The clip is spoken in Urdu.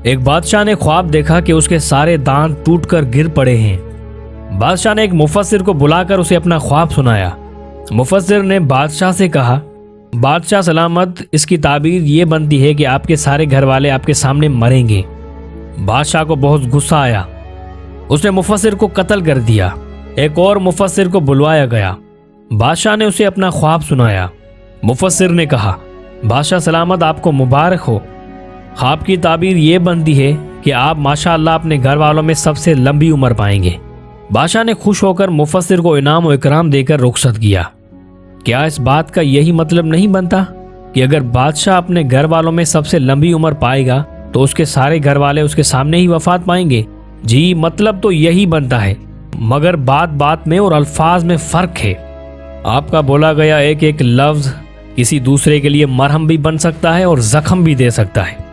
ایک بادشاہ نے خواب دیکھا کہ اس کے سارے دانت ٹوٹ کر گر پڑے ہیں۔ بادشاہ نے ایک مفسر کو بلا کر اسے اپنا خواب سنایا۔ مفسر نے بادشاہ سے کہا، بادشاہ سلامت، اس کی تعبیر یہ بنتی ہے کہ آپ کے سارے گھر والے آپ کے سامنے مریں گے۔ بادشاہ کو بہت غصہ آیا، اس نے مفسر کو قتل کر دیا۔ ایک اور مفسر کو بلوایا گیا، بادشاہ نے اسے اپنا خواب سنایا۔ مفسر نے کہا، بادشاہ سلامت، آپ کو مبارک ہو، خواب کی تعبیر یہ بنتی ہے کہ آپ ماشاءاللہ اپنے گھر والوں میں سب سے لمبی عمر پائیں گے۔ بادشاہ نے خوش ہو کر مفسر کو انعام و اکرام دے کر رخصت کیا۔ کیا اس بات کا یہی مطلب نہیں بنتا کہ اگر بادشاہ اپنے گھر والوں میں سب سے لمبی عمر پائے گا تو اس کے سارے گھر والے اس کے سامنے ہی وفات پائیں گے؟ جی، مطلب تو یہی بنتا ہے، مگر بات بات میں اور الفاظ میں فرق ہے۔ آپ کا بولا گیا ایک ایک لفظ کسی دوسرے کے لیے مرہم بھی بن سکتا ہے اور زخم بھی دے سکتا ہے۔